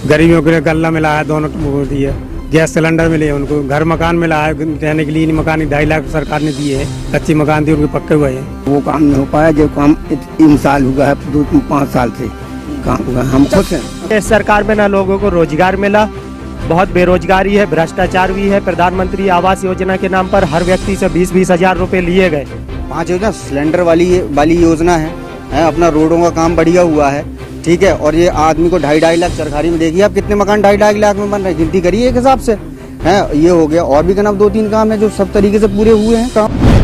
गरीबियों के लिए गल्ला मिला है, दोनों वो दिए, गैस सिलेंडर मिले उनको, घर मकान मिला है, रहने के लिए मकान 2.5 लाख सरकार ने दिए है, कच्चे मकान दिए उनके पक्के हुए हैं। वो काम नहीं हो पाया जो काम 3 साल हुआ है, 2-5 साल से काम हुआ। हम खुश हैं। इस सरकार में ना लोगों को रोजगार मिला, बहुत बेरोजगारी है, भ्रष्टाचार भी है। प्रधानमंत्री आवास योजना के नाम पर हर व्यक्ति से 20-20 हजार रुपए लिए गए। 5 योजना सिलेंडर वाली योजना है, अपना रोडों का काम बढ़िया हुआ है, ठीक है। और ये आदमी को 2.5 लाख सरकारी में देखिए आप कितने मकान 2.5 लाख में बन रहे हैं, गिनती करिए एक हिसाब से है। ये हो गया, और भी करीब 2-3 काम है जो सब तरीके से पूरे हुए हैं काम।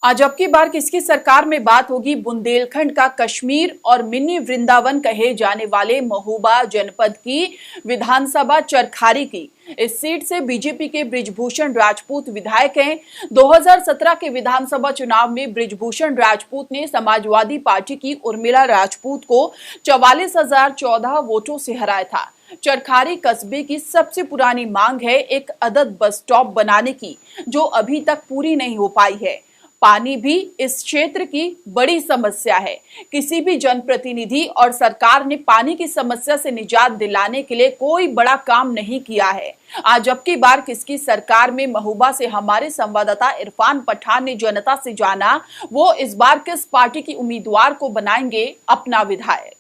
आज अब की बार किसकी सरकार में बात होगी बुंदेलखंड का कश्मीर और मिनी वृंदावन कहे जाने वाले महोबा जनपद की विधानसभा चरखारी की। इस सीट से बीजेपी के बृजभूषण राजपूत विधायक हैं। 2017 के विधानसभा चुनाव में बृजभूषण राजपूत ने समाजवादी पार्टी की उर्मिला राजपूत को 44,014 वोटों से हराया था। चरखारी कस्बे की सबसे पुरानी मांग है एक अदद बस स्टॉप बनाने की, जो अभी तक पूरी नहीं हो पाई है। पानी भी इस क्षेत्र की बड़ी समस्या है। किसी भी जनप्रतिनिधि और सरकार ने पानी की समस्या से निजात दिलाने के लिए कोई बड़ा काम नहीं किया है। आज अब की बार किसकी सरकार में महोबा से हमारे संवाददाता इरफान पठान ने जनता से जाना, वो इस बार किस पार्टी की उम्मीदवार को बनाएंगे अपना विधायक।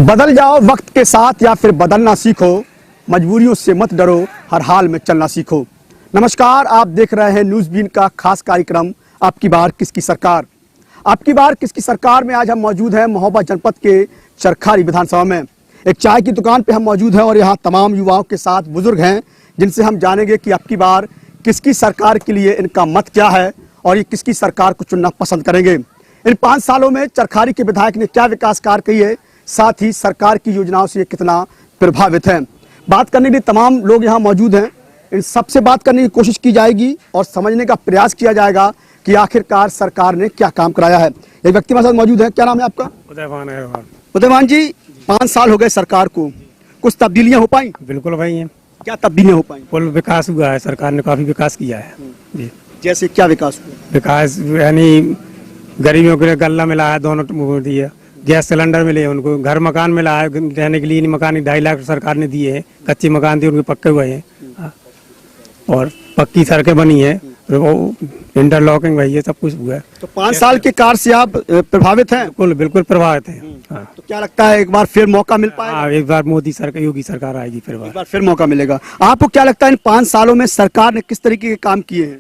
बदल जाओ वक्त के साथ या फिर बदलना सीखो, मजबूरियों से मत डरो, हर हाल में चलना सीखो। नमस्कार, आप देख रहे हैं न्यूज़ बीन का खास कार्यक्रम आपकी बार किसकी सरकार। आपकी बार किसकी सरकार में आज हम मौजूद हैं महोबा जनपद के चरखारी विधानसभा में। एक चाय की दुकान पे हम मौजूद हैं और यहाँ तमाम युवाओं के साथ बुजुर्ग हैं, जिनसे हम जानेंगे कि आपकी बार किसकी सरकार के लिए इनका मत क्या है और ये किसकी सरकार को चुनना पसंद करेंगे। इन 5 सालों में चरखारी के विधायक ने क्या विकास कार्य किए, साथ ही सरकार की योजनाओं से ये कितना प्रभावित है। बात करने के लिए तमाम लोग यहाँ मौजूद हैं। इन सबसे बात करने की कोशिश की जाएगी और समझने का प्रयास किया जाएगा कि आखिरकार सरकार ने क्या काम कराया है। एक व्यक्ति हमारे साथ मौजूद है, क्या नाम है आपका? उदयमान जी, 5 साल हो गए सरकार को, कुछ तब्दीलियां हो पाई? बिल्कुल भाई है। क्या तब्दीलियां हो पाई? कुल विकास हुआ है, सरकार ने काफी विकास किया है जी। जैसे क्या विकास हुआ? विकास यानी गरीबियों के लिए गल्ला मिला है, दोनों वो दिए, गैस सिलेंडर मिले उनको, घर मकान मिला है, रहने के लिए मकान 2.5 लाख सरकार ने दिए है, कच्चे मकान दिए उनके पक्के हुए हैं, और पक्की सड़कें बनी है, वो इंटरलॉकिंग भाई ये सब कुछ हुआ है। तो 5 साल के कार्य से आप प्रभावित हैं? बिल्कुल प्रभावित है। हाँ। तो क्या लगता है एक बार फिर मौका मिल पाएगा? हाँ, एक बार मोदी सरकार, योगी सरकार आएगी, एक बार फिर मौका मिलेगा। आपको क्या लगता है इन 5 सालों में सरकार ने किस तरीके के काम किए हैं?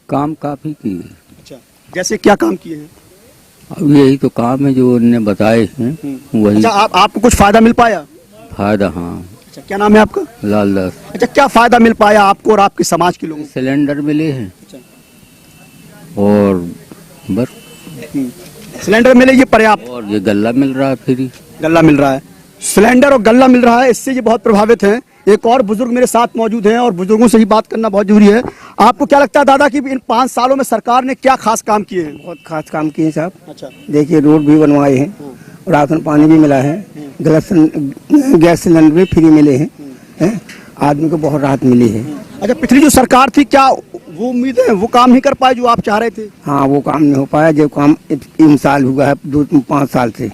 काम काफी किए। अच्छा, जैसे क्या काम किए हैं? अब यही तो काम है जो उन्होंने बताए हैं वही। अच्छा, आपको कुछ फायदा मिल पाया? फायदा, हाँ। अच्छा, क्या नाम है आपका? लाल दास। अच्छा, क्या फायदा मिल पाया आपको और आपके समाज के लोगों को? सिलेंडर मिले हैं। अच्छा। और बस सिलेंडर मिले, ये पर्याप्त? और ये गल्ला मिल रहा है, फ्री गल्ला मिल रहा है, सिलेंडर और गल्ला मिल रहा है, इससे ये बहुत प्रभावित हैं। एक और बुजुर्ग मेरे साथ मौजूद हैं और बुजुर्गों से ही बात करना बहुत जरूरी है। आपको क्या लगता है दादा कि इन 5 सालों में सरकार ने क्या खास काम किए हैं? बहुत खास काम किए साहब। अच्छा, देखिए रोड भी बनवाए हैं, राशन पानी भी मिला है, गैस सिलेंडर भी फ्री मिले हैं, आदमी को बहुत राहत मिली है। अच्छा, पिछली जो सरकार थी क्या वो उम्मीद है वो काम नहीं कर पाए जो आप चाह रहे थे? हाँ, वो काम नहीं हो पाया जो काम 3 साल हुआ है, 2-5 साल से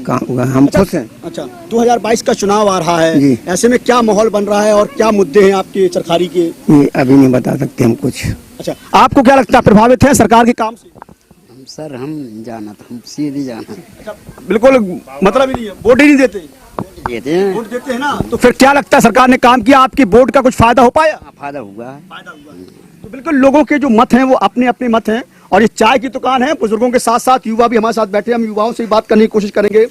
काम हुआ। हम खुश हैं। अच्छा, 2022 का चुनाव आ रहा है जी। ऐसे में क्या माहौल बन रहा है और क्या मुद्दे हैं आपके चरखारी के? ये अभी नहीं बता सकते हम कुछ। अच्छा, आपको क्या लगता है प्रभावित है सरकार के काम से? सर हम जाना था, हम सीधे जाना। अच्छा, बिल्कुल मतलब ही नहीं है, वोट ही नहीं देते? देते हैं, वोट देते हैं ना, तो फिर क्या लगता है सरकार ने काम किया, आपकी वोट का कुछ फायदा हो पाया? फायदा हुआ है। तो बिल्कुल लोगों के जो मत हैं वो अपने अपने मत हैं और ये चाय की दुकान है, बुजुर्गों के साथ साथ युवा भी हमारे साथ बैठे, हम युवाओं से बात करने की कोशिश करेंगे।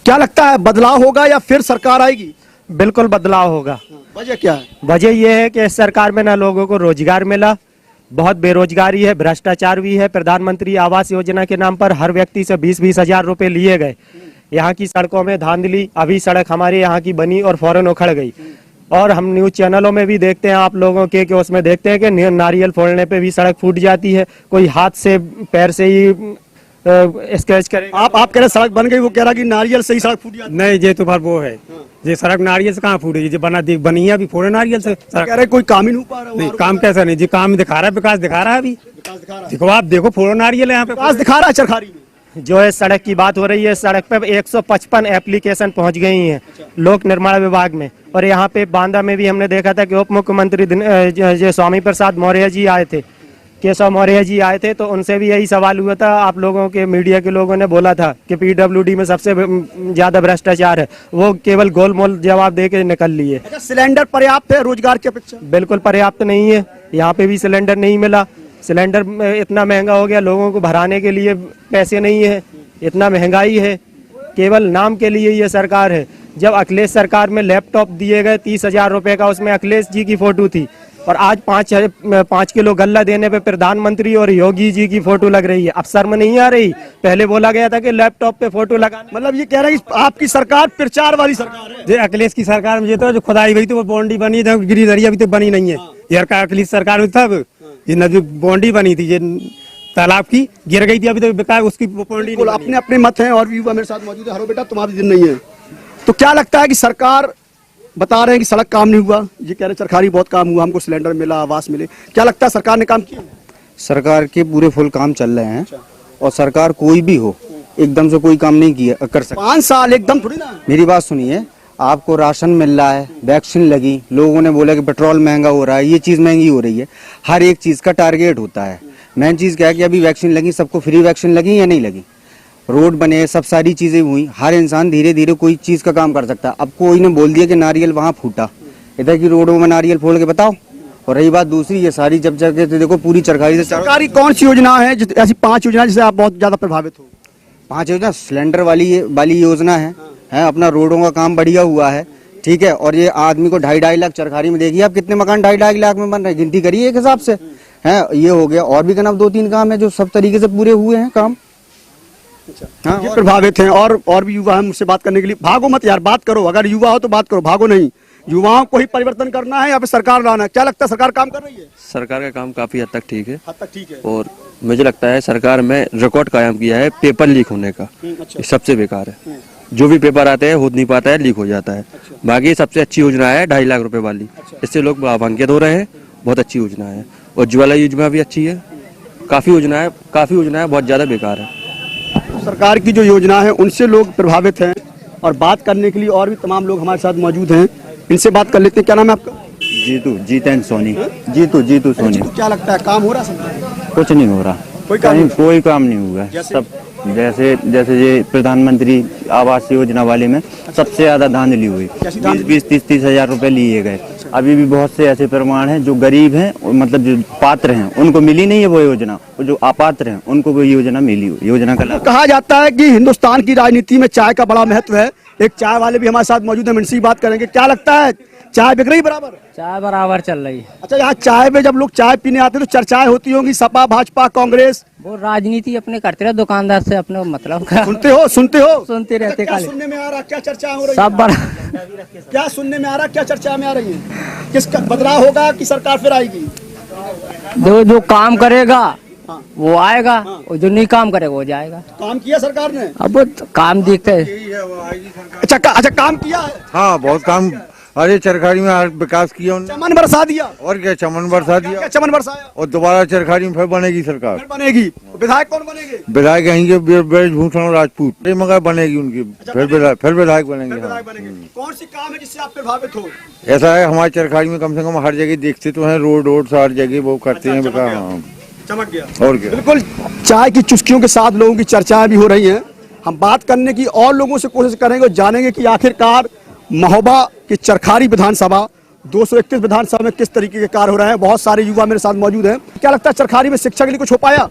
क्या लगता है बदलाव होगा या फिर सरकार आएगी? बिल्कुल बदलाव होगा। वजह क्या है? वजह यह है कि इस सरकार में ना लोगों को रोजगार मिला, बहुत बेरोजगारी है, भ्रष्टाचार भी है। प्रधानमंत्री आवास योजना के नाम पर हर व्यक्ति से 20-20 हजार रुपए लिए गए। यहाँ की सड़कों में धांधली, अभी सड़क हमारे यहाँ की बनी और फौरन उखड़ गई। और हम न्यूज चैनलों में भी देखते हैं आप लोगों के कि उसमें देखते हैं कि नारियल फोड़ने पे भी सड़क फूट जाती है, कोई हाथ से पैर से ही स्केच करे। आप कह रहे सड़क बन गई, वो कह रहा कि नारियल से ही सड़क फूट जाती? नहीं, ये तो वो है, ये सड़क नारियल से कहाँ फूटेगी, जो बनी है अभी फोड़े नारियल से। कह रहे कोई काम ही नहीं हो पा रहा। नहीं, काम कैसा नहीं जी, काम दिखा रहा है, विकास दिखा रहा है। अभी विकास दिखा रहा है। देखो, आप देखो, फोड़ो नारियल है यहाँ पे, विकास दिखा रहा है चरखारी में। जो है सड़क की बात हो रही है, सड़क पे 155 एप्लीकेशन पहुंच गई हैं लोक निर्माण विभाग में। और यहाँ पे बांदा में भी हमने देखा था कि उप मुख्यमंत्री जो स्वामी प्रसाद मौर्य जी आए थे, केशव मौर्य जी आए थे, तो उनसे भी यही सवाल हुआ था। आप लोगों के मीडिया के लोगों ने बोला था कि पीडब्ल्यूडी में सबसे ज्यादा भ्रष्टाचार है, वो केवल गोलमोल जवाब दे के निकल लिए। अच्छा, सिलेंडर पर्याप्त है रोजगार की अपेक्षा? बिल्कुल पर्याप्त नहीं है, यहाँ पे भी सिलेंडर नहीं मिला। सिलेंडर इतना महंगा हो गया, लोगों को भराने के लिए पैसे नहीं है, इतना महंगाई है। केवल नाम के लिए ये सरकार है। जब अखिलेश सरकार में लैपटॉप दिए गए 30,000 रुपए का, उसमें अखिलेश जी की फोटो थी, और आज 5 किलो गल्ला देने पे प्रधानमंत्री और योगी जी की फोटो लग रही है। अब शर्म नहीं आ रही? पहले बोला गया था कि लैपटॉप पे फोटो लगा, मतलब ये कह रहे हैं कि आपकी सरकार प्रचार वाली सरकार है। जो अखिलेश की सरकार में ये तो जो खुदाई हुई तो वो बाउंड्री बनी थी, गिरी दरिया अभी तक बनी नहीं है। यार का अखिलेश सरकार में तब ये नदी बाउंड्री बनी थी, ये तालाब की गिर गई थी, अभी तक बेकार उसकी बाउंड्री। अपने अपने मत हैं और भी युवा मेरे साथ मौजूद है। हरो बेटा, तुम्हारी दिन नहीं है तो क्या लगता है कि सरकार बता रहे हैं कि सड़क काम नहीं हुआ, ये कह रहे हैं चरखारी बहुत काम हुआ, हमको सिलेंडर मिला, आवास मिले, क्या लगता है सरकार ने काम किया? सरकार के पूरे फुल काम चल रहे हैं। और सरकार कोई भी हो एकदम से कोई काम नहीं किया कर सकती। 5 साल एकदम थोड़ी ना। मेरी बात सुनिए, आपको राशन मिल रहा है, वैक्सीन लगी, लोगों ने बोला कि पेट्रोल महंगा हो रहा है, ये चीज महंगी हो रही है। हर एक चीज का टारगेट होता है। मेन चीज क्या है कि अभी वैक्सीन लगी, सबको फ्री वैक्सीन लगी या नहीं लगी, रोड बने, सब सारी चीजें हुई, हर इंसान धीरे धीरे कोई चीज का काम कर सकता है। अब कोई ने बोल दिया कि नारियल वहां फूटा, इधर की रोडों में नारियल फोड़ के बताओ। और रही बात दूसरी, ये सारी जब जगह देखो पूरी चरखारी से सरकारी कौन सी योजना है ऐसी 5 योजना जिससे आप बहुत ज्यादा प्रभावित हो? 5 योजना सिलेंडर वाली योजना है, अपना रोडों का काम बढ़िया हुआ है, ठीक है। और ये आदमी को 2.5 लाख चरखारी में देखिए आप कितने मकान 2.5 लाख में बन रहे हैं, गिनती करिए एक हिसाब से है। ये हो गया, और भी करीब 2-3 काम है जो सब तरीके से पूरे हुए हैं काम। हाँ, ये प्रभावित हैं और भी युवा हैं मुझसे बात करने के लिए। भागो मत यार, बात करो, अगर युवा हो तो बात करो, भागो नहीं। युवाओं को ही परिवर्तन करना है या फिर सरकार लाना है? क्या लगता है सरकार काम कर रही है? सरकार का काम काफी हद तक ठीक है, हद तक ठीक है। और मुझे लगता है सरकार में रिकॉर्ड कायम किया है पेपर लीक होने का। अच्छा। ये सबसे बेकार है, जो भी पेपर आते हैं हो नहीं पाता है, लीक हो जाता है। बाकी सबसे अच्छी योजना है 2.5 लाख रुपए वाली, इससे लोग भावान्वित हो रहे हैं, बहुत अच्छी योजना है। और उज्ज्वला योजना भी अच्छी है, काफी योजना है बहुत ज्यादा बेकार है। सरकार की जो योजना है उनसे लोग प्रभावित हैं, और बात करने के लिए और भी तमाम लोग हमारे साथ मौजूद हैं, इनसे बात कर लेते हैं। क्या नाम है आपका? जीतन सोनी। जीतू सोनी। क्या लगता है काम हो रहा है? कुछ नहीं हो रहा, कोई काम नहीं हुआ। सब जैसे ये प्रधानमंत्री आवास योजना वाले में सबसे ज्यादा धांधली हुई, 20-30 हजार रुपए लिए गए। अभी भी बहुत से ऐसे प्रमाण हैं जो गरीब हैं, मतलब जो पात्र हैं उनको मिली नहीं है वो योजना, जो अपात्र हैं उनको वो योजना मिली। योजना का कहा जाता है कि हिंदुस्तान की राजनीति में चाय का बड़ा महत्व है। एक चाय वाले भी हमारे साथ मौजूद है, इनसे बात करेंगे। क्या लगता है चाय बिक रही बराबर? चाय बराबर चल रही है। अच्छा, यहाँ चाय में जब लोग चाय पीने आते हैं तो चर्चाएं होती होंगी, सपा भाजपा कांग्रेस। वो राजनीति अपने करते रहे, दुकानदार से अपने मतलब का सुनते हो? सुनते रहते। क्या सुनने में आ रहा, क्या चर्चा हो रही सब बड़ा क्या सुनने में आ रहा, क्या चर्चा में आ रही है? किसका बदलाव होगा कि सरकार फिर आएगी? जो काम करेगा वो आएगा, और जो नहीं काम करेगा वो जाएगा। काम किया सरकार ने? अब काम देखते है। अच्छा काम किया है? हाँ, बहुत काम। अरे चरखारी में विकास किया उन्होंने, चमन बरसा दिया। और क्या चमन बरसा दिया, क्या चमन बरसाया? और दोबारा चरखारी में फिर बनेगी सरकार। फिर बनेगी। विधायक कौन बनेंगे? विधायक यहीं के ब्रजभूषण राजपूत, मगर बनेगी उनकी। फिर विधायक बनेंगे। कौन सी काम है जिससे आप प्रभावित हो? ऐसा है, हमारे चरखारी में कम से कम हर जगह देखते तो हैं, रोड हर जगह वो करते हैं विकास। चमक गया। और क्या। बिल्कुल, चाय की चुस्कियों के साथ लोगों की चर्चाएं भी हो रही हैं। हम बात करने की और लोगों से कोशिश करेंगे, जानेंगे कि आखिरकार महोबा की चरखारी विधानसभा 231 विधानसभा में किस तरीके के कार्य हो रहे हैं। बहुत सारे युवा मेरे साथ मौजूद हैं। क्या लगता है चरखारी में शिक्षा के लिए कुछ हो पाया?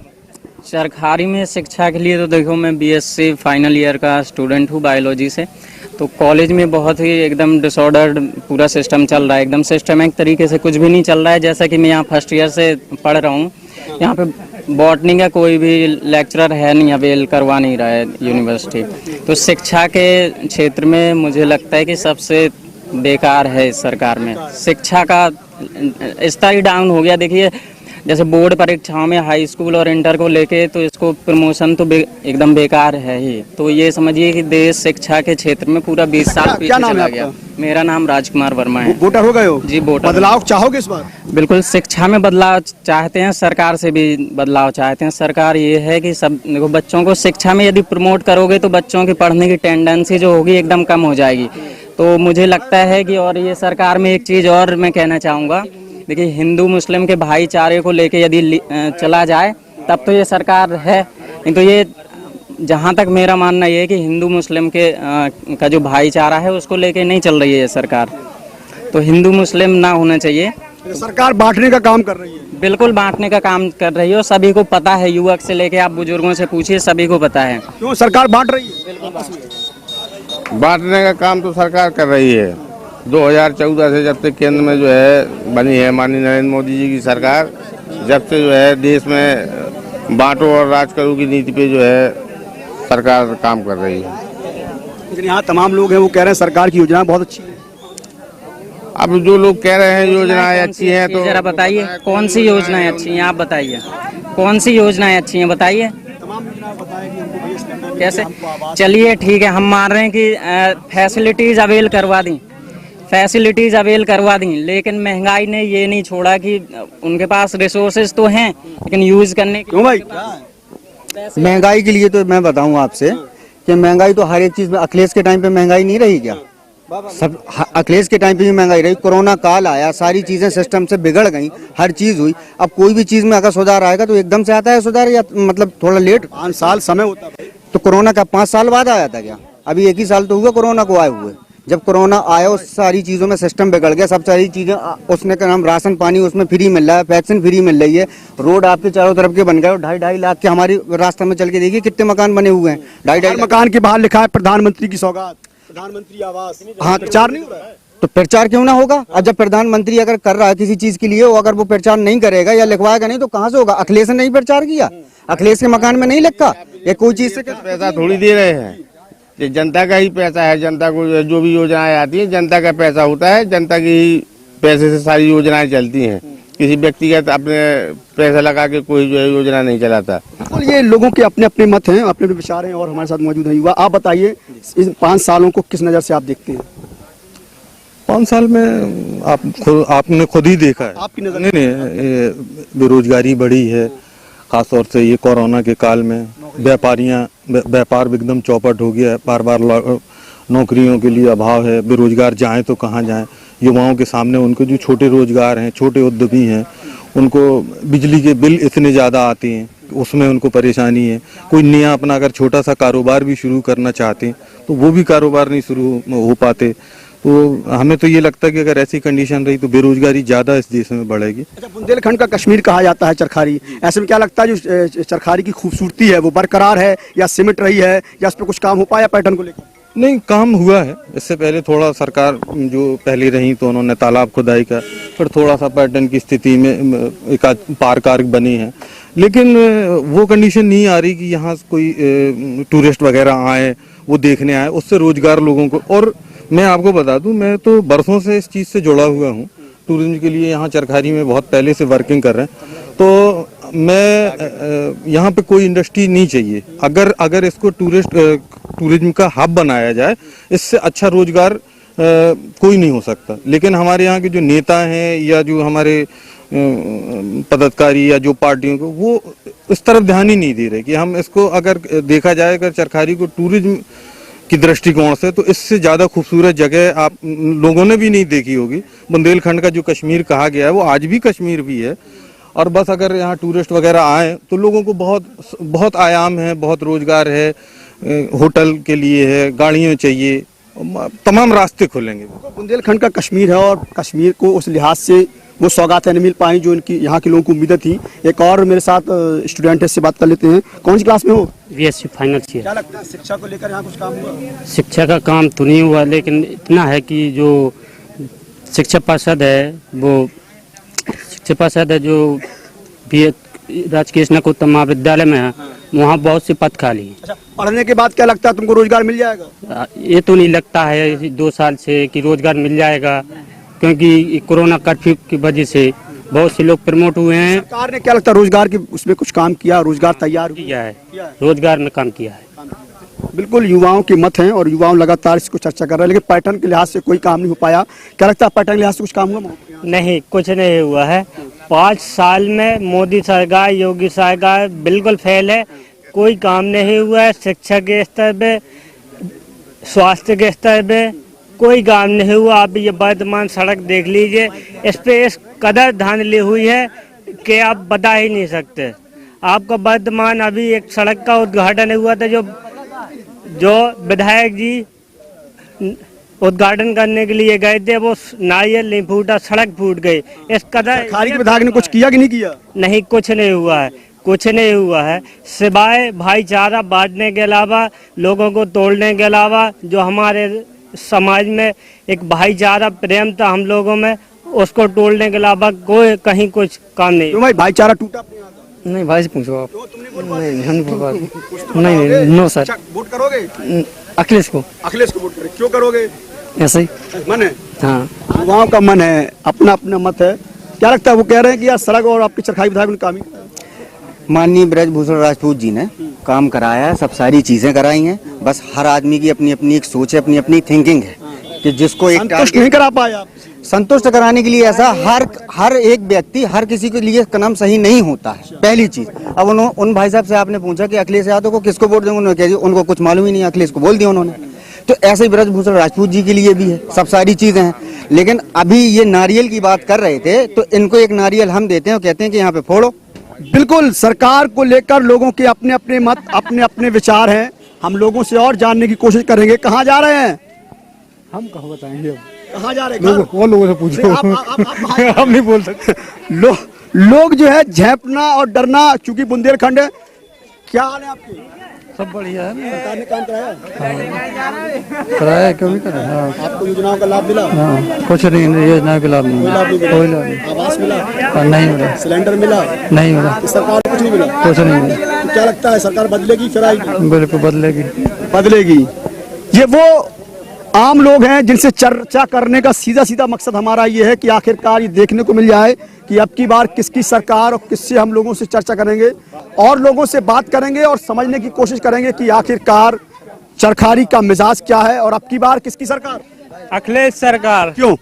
चरखारी में शिक्षा के लिए तो देखो, मैं बीएससी फाइनल ईयर का स्टूडेंट हूँ बायोलॉजी से। तो कॉलेज में बहुत ही एकदम डिसऑर्डर्ड पूरा सिस्टम चल रहा है, एकदम सिस्टमिक तरीके से कुछ भी नहीं चल रहा है। जैसा कि मैं यहाँ फर्स्ट ईयर से पढ़ रहा हूँ, यहाँ पे बॉटनी का कोई भी लेक्चरर है नहीं, अवेल करवा नहीं रहा है यूनिवर्सिटी। तो शिक्षा के क्षेत्र में मुझे लगता है कि सबसे बेकार है इस सरकार में। शिक्षा का स्तर ही डाउन हो गया। देखिए, जैसे बोर्ड परीक्षाओं में हाई स्कूल और इंटर को लेके तो इसको प्रमोशन तो एकदम बेकार है ही। तो ये समझिए कि देश शिक्षा के क्षेत्र में पूरा 20 साल क्या पीछे नाम है चला आपका? गया। मेरा नाम राजकुमार वर्मा है। वोटर हो गए हो? जी वोटर। बदलाव चाहोगे इस बार? बिल्कुल शिक्षा में बदलाव चाहते हैं, सरकार से भी बदलाव चाहते हैं। सरकार ये है कि सब देखो, बच्चों को शिक्षा में यदि प्रमोट करोगे तो बच्चों की पढ़ने की टेंडेंसी जो होगी एकदम कम हो जाएगी। तो मुझे लगता है कि और ये सरकार में एक चीज़ और मैं कहना चाहूँगा, देखिए हिंदू मुस्लिम के भाईचारे को लेके यदि चला जाए तब तो ये सरकार है, नहीं तो ये जहाँ तक मेरा मानना ये है कि हिंदू मुस्लिम के का जो भाईचारा है उसको लेके नहीं चल रही है सरकार। तो हिंदू मुस्लिम ना होना चाहिए। सरकार बांटने का काम कर रही है। बिल्कुल बांटने का काम कर रही है और सभी को पता है, युवक से लेके आप बुजुर्गों से पूछिए, सभी को पता है। क्यों सरकार बांट रही है? बांटने का काम तो सरकार कर रही है। 2014 से जब से केंद्र में जो है बनी है माननीय नरेंद्र मोदी जी की सरकार, जब से जो है देश में बांटो और राज करो की नीति पे जो है सरकार काम कर रही है। लेकिन यहाँ तमाम लोग हैं वो कह रहे हैं सरकार की योजना बहुत अच्छी है। अब जो लोग कह रहे हैं योजनाएं अच्छी हैं तो जरा बताइए कौन सी योजनाएं अच्छी हैं, आप बताइए कौन सी योजनाएं अच्छी हैं, बताइए। कैसे? चलिए ठीक है, हम मान रहे हैं कि फैसिलिटीज अवेल करवा दी, फैसिलिटीज अवेल करवा दी, लेकिन महंगाई ने ये नहीं छोड़ा कि उनके पास रिसोर्सेज तो हैं लेकिन यूज करने क्यों भाई? महंगाई के लिए तो मैं बताऊं आपसे कि महंगाई तो हर एक चीज में, अखिलेश के टाइम पे महंगाई नहीं रही क्या? सब अखिलेश के टाइम पे भी महंगाई रही। कोरोना काल आया, सारी चीजें सिस्टम से बिगड़ गई, हर चीज हुई। अब कोई भी चीज में अगर सुधार आएगा तो एकदम से आता है सुधार, या मतलब थोड़ा लेट? 5 साल समय होता है। तो कोरोना का 5 साल बाद आया था क्या? अभी 1 ही साल तो हुआ कोरोना को आए हुए। जब कोरोना आया उस सारी चीजों में सिस्टम बिगड़ गया, सब सारी चीजें उसने का नाम राशन पानी उसमें फ्री मिल रहा है, वैक्सीन फ्री मिल रही है, रोड आपके चारों तरफ के बन गए। 2.5 लाख के हमारी रास्ते में चल के देखिए कितने मकान बने हुए हैं। 2.5 मकान के बाहर लिखा है प्रधानमंत्री की सौगात, प्रधानमंत्री आवास। हाँ, प्रचार नहीं हो रहा है तो प्रचार क्यों ना होगा? अब जब प्रधानमंत्री अगर कर रहा है किसी चीज के लिए, वो अगर वो प्रचार नहीं करेगा या लिखवाएगा नहीं तो कहाँ से होगा? अखिलेश ने नहीं प्रचार किया, अखिलेश के मकान में नहीं लिखा, ये कोई चीज से पैसा थोड़ी दे रहे हैं, ये जनता का ही पैसा है। जनता को जो भी योजनाएं आती है जनता का पैसा होता है, जनता की ही पैसे से सारी योजनाएं चलती हैं। किसी व्यक्तिगत अपने पैसा लगा के कोई जो है योजना नहीं चलाता। बिल्कुल, ये लोगों के अपने अपने मत हैं, अपने अपने विचार हैं और हमारे साथ मौजूद है युवा। आप बताइए इस 5 सालों को किस नजर से आप देखते हैं? 5 साल में आपने खुद ही देखा है। आपकी नजर? नहीं, बेरोजगारी बढ़ी है, खासतौर से ये कोरोना के काल में व्यापार एकदम चौपट हो गया है। बार नौकरियों के लिए अभाव है, बेरोजगार जाएं तो कहाँ जाएं। युवाओं के सामने उनको जो छोटे रोजगार हैं, छोटे उद्यमी हैं, उनको बिजली के बिल इतने ज़्यादा आते हैं, उसमें उनको परेशानी है। कोई नया अपना अगर छोटा सा कारोबार भी शुरू करना चाहते हैं तो वो भी कारोबार नहीं शुरू हो पाते। तो हमें तो ये लगता है कि अगर ऐसी कंडीशन रही तो बेरोजगारी ज़्यादा इस देश में बढ़ेगी। अच्छा, बुंदेलखंड का कश्मीर कहा जाता है चरखारी, ऐसे में क्या लगता है जो चरखारी की खूबसूरती है वो बरकरार है या सिमट रही है, या इस पर कुछ काम हो पाया पैटर्न को लेकर? नहीं, काम हुआ है। इससे पहले थोड़ा सरकार जो पहले रही तो उन्होंने तालाब खुदाई का, फिर थोड़ा सा पर्यटन की स्थिति में एक पार्क बनी है, लेकिन वो कंडीशन नहीं आ रही कि यहाँ कोई टूरिस्ट वगैरह आए, वो देखने आए, उससे रोजगार लोगों को। और मैं आपको बता दूं, मैं तो बरसों से इस चीज़ से जुड़ा हुआ हूँ, टूरिज्म के लिए यहाँ चरखारी में बहुत पहले से वर्किंग कर रहे हैं। तो मैं यहाँ पे कोई इंडस्ट्री नहीं चाहिए। अगर इसको टूरिज्म का हब बनाया जाए, इससे अच्छा रोजगार कोई नहीं हो सकता। लेकिन हमारे यहाँ के जो नेता हैं या जो हमारे पदाधिकारी या जो पार्टियों को, वो इस तरफ ध्यान ही नहीं दे रहे कि हम इसको, अगर देखा जाए अगर चरखारी को टूरिज्म की दृष्टिकोण से, तो इससे ज़्यादा खूबसूरत जगह आप लोगों ने भी नहीं देखी होगी। बुंदेलखंड का जो कश्मीर कहा गया है वो आज भी कश्मीर भी है। और बस अगर यहाँ टूरिस्ट वगैरह आए तो लोगों को बहुत आयाम है, बहुत रोजगार है, होटल के लिए है, गाड़ियाँ चाहिए, तमाम रास्ते खुलेंगे। बुंदेलखंड का कश्मीर है और कश्मीर को उस लिहाज से वो सौगातें नहीं मिल पाई जो इनकी यहाँ के लोगों को उम्मीदें थी। एक और मेरे साथ स्टूडेंट है, इससे बात कर लेते हैं। कौन सी क्लास में हो? BSc final year. क्या लगता है शिक्षा को लेकर यहाँ कुछ काम हुआ? शिक्षा का काम तो नहीं हुआ, लेकिन इतना है कि जो शिक्षा पार्षद है जो भी राजकीय स्नातकोत्तर महाविद्यालय में है, वहाँ बहुत सी पद खाली है। अच्छा, पढ़ने के बाद क्या लगता है तुमको रोजगार मिल जाएगा? ये तो नहीं लगता है 2 साल से कि रोजगार मिल जाएगा, क्योंकि कोरोना कर्फ्यू की वजह से बहुत से लोग प्रमोट हुए हैं। सरकार ने क्या लगता है रोजगार की उसमें कुछ काम किया, रोजगार तैयार किया है, रोजगार में काम किया है। बिल्कुल युवाओं के मत हैं और युवाओं लगातार इसको चर्चा कर रहे हैं, लेकिन पैटर्न के लिहाज से कोई काम नहीं हो पाया। क्या लगता है पैटर्न के लिहाज से कुछ काम हुआ? नहीं, कुछ नहीं हुआ है। 5 साल में मोदी सरकार, योगी सरकार बिल्कुल फेल है, कोई काम नहीं हुआ है। शिक्षा के स्तर पे, स्वास्थ्य के स्तर पे कोई काम नहीं हुआ। आप ये वर्तमान सड़क देख लीजिए, इस पे इस कदर धांधली हुई है कि आप बता ही नहीं सकते। आपका वर्तमान अभी एक सड़क का उद्घाटन हुआ था, जो विधायक जी उद्घाटन करने के लिए गए थे, वो नारियल नहीं फूटा, सड़क फूट गई। इस कदर सरकारी विधायक ने कुछ किया कि नहीं किया? नहीं, कुछ नहीं हुआ है, कुछ नहीं हुआ है, सिवाय भाईचारा बांटने के अलावा, लोगों को तोड़ने के अलावा। जो हमारे समाज में एक भाईचारा प्रेम था हम लोगों में, उसको तोड़ने के अलावा कोई कहीं कुछ काम नहीं। भाई भाईचारा टूटा? नहीं भाई से पूछो आप। नहीं, नो सर। वोट करोगे अखिलेश को? अखिलेश को वोट करोगे, क्यों करोगे? ऐसे ही मन है। हाँ, युवाओं का मन है, अपना अपना मत है। क्या लगता है वो कह रहे हैं कि यार सड़क और आपके चरखाई विधायक ने काम ही माननीय ब्रजभूषण राजपूत जी ने काम कराया है, सब सारी चीजें कराई हैं। बस हर आदमी की अपनी अपनी एक सोच है, अपनी अपनी थिंकिंग है कि जिसको एक संतुष्ट नहीं करा पाया। संतुष्ट कराने के लिए ऐसा हर एक व्यक्ति, हर किसी के लिए कदम सही नहीं होता है, पहली चीज। अब उन भाई साहब से आपने पूछा कि अखिलेश यादव को किसको वोट देंगे, उन्होंने कहा उनको कुछ मालूम ही नहीं, अखिलेश को बोल दिया उन्होंने। तो ऐसे ही ब्रजभूषण राजपूत जी के लिए भी है, सब सारी चीजें हैं। लेकिन अभी ये नारियल की बात कर रहे थे, तो इनको एक नारियल हम देते हैं और कहते हैं कि यहाँ पे फोड़ो। बिल्कुल, सरकार को लेकर लोगों के अपने अपने मत, अपने अपने विचार हैं। हम लोगों से और जानने की कोशिश करेंगे। कहाँ जा रहे हैं? हम कहाँ बताएंगे अब? कहाँ जा रहे हैं? और लोगों से पूछो। हम नहीं बोल सकते। लोग जो है झेपना और डरना, चूंकि बुंदेलखंड है। क्या हाल है आपके? सब बढ़िया है। सरकार ने काम कराया? कराया, क्यों नहीं कराया? आपको योजनाओं का लाभ मिला? कुछ नहीं, योजना का लाभ नहीं, कोई लाभ नहीं। आवास मिला? नहीं मिला। सिलेंडर मिला? नहीं मिला। सरकार कुछ नहीं मिला? कुछ नहीं मिला। तो क्या लगता है सरकार बदलेगी फिर आएगी? बिल्कुल बदलेगी, बदलेगी। ये वो आम लोग हैं जिनसे चर्चा करने का सीधा सीधा मकसद हमारा ये है कि आखिरकार ये देखने को मिल जाए कि अब की बार किसकी सरकार और किससे हम लोगों से चर्चा करेंगे और लोगों से बात करेंगे और समझने की कोशिश करेंगे कि आखिरकार चरखारी का मिजाज क्या है और अब की बार किसकी सरकार? अखिलेश सरकार। क्यों?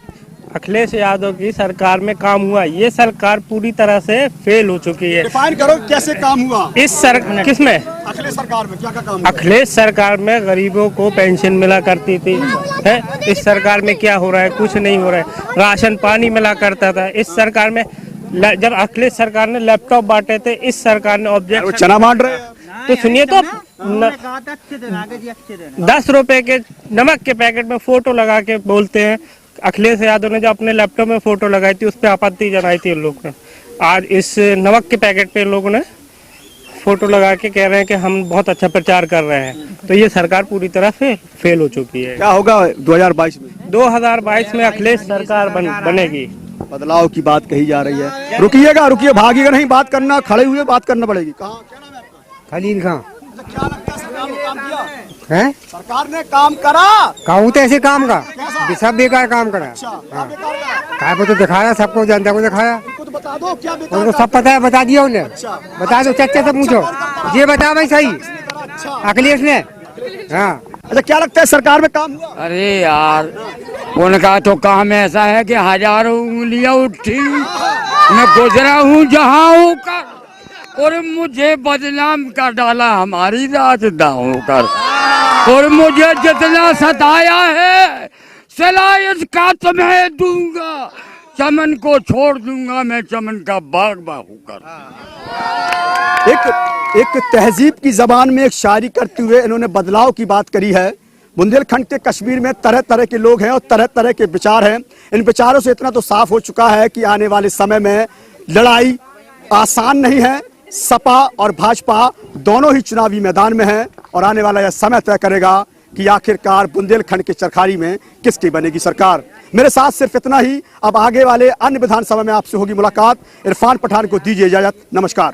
अखिलेश यादव की सरकार में काम हुआ। ये सरकार पूरी तरह से फेल हो चुकी है। डिफाइन करो कैसे काम हुआ इस सरकार? किसमें? अखिलेश सरकार में क्या काम हुआ? अखिलेश सरकार में गरीबों को पेंशन मिला करती थी, है? इस सरकार में क्या हो रहा है? कुछ नहीं हो रहा है। राशन पानी मिला करता था। इस सरकार में जब अखिलेश सरकार ने लैपटॉप बांटे थे, इस सरकार ने ऑब्जेक्ट चना बांट रहे। तो सुनिए तो 10 रुपए के नमक के पैकेट में फोटो लगा के बोलते हैं। अखिलेश यादव ने जो अपने लैपटॉप में फोटो लगाई थी, उस पर आपत्ति जताई थी उन लोगों ने। आज इस नमक के पैकेट पे लोगों ने फोटो लगा के कह रहे हैं कि हम बहुत अच्छा प्रचार कर रहे हैं। तो ये सरकार पूरी तरह से फेल हो चुकी है। क्या होगा 2022 में? 2022 में अखिलेश सरकार बनेगी। बदलाव की बात कही जा रही है। रुकिएगा, रुकिए, भागिएगा नहीं, बात करना, खड़े हुए बात करना पड़ेगी। कहाँ? क्या नाम है आपका? खलील खां। क्या लगता है सरकार ने काम किया है? सरकार ने काम करा? कहूँ तो ऐसे काम का सब बेकार काम करा। क्या तो दिखाया, सबको जनता को दिखाया। उनको तो बता दो क्या बेकार उनको सब पता है, बता दिया उन्हें। बता दो, चच्चा से पूछो, ये बता भाई सही अखिलेश ने। हाँ, अच्छा, क्या लगता है सरकार में काम हुआ? अरे यार, उनका तो काम ऐसा है कि हजारों उंगलियां उठी, मैं गुजरा हूँ जहाँ होकर और मुझे बदनाम कर डाला हमारी राजदाओं कर, और मुझे जितना सताया है सिला इसका तुम्हें दूंगा, चमन को छोड़ दूंगा मैं चमन का बाग होकर। एक तहजीब की जबान में एक शायरी करते हुए इन्होंने बदलाव की बात करी है। बुंदेलखंड के कश्मीर में तरह तरह के लोग हैं और तरह तरह के विचार हैं। इन विचारों से इतना तो साफ हो चुका है कि आने वाले समय में लड़ाई आसान नहीं है। सपा और भाजपा दोनों ही चुनावी मैदान में हैं और आने वाला यह समय तय करेगा कि आखिरकार बुंदेलखंड के चरखारी में किसकी बनेगी सरकार। मेरे साथ सिर्फ इतना ही। अब आगे वाले अन्य विधानसभा में आपसे होगी मुलाकात। इरफान पठान को दीजिए इजाजत। नमस्कार।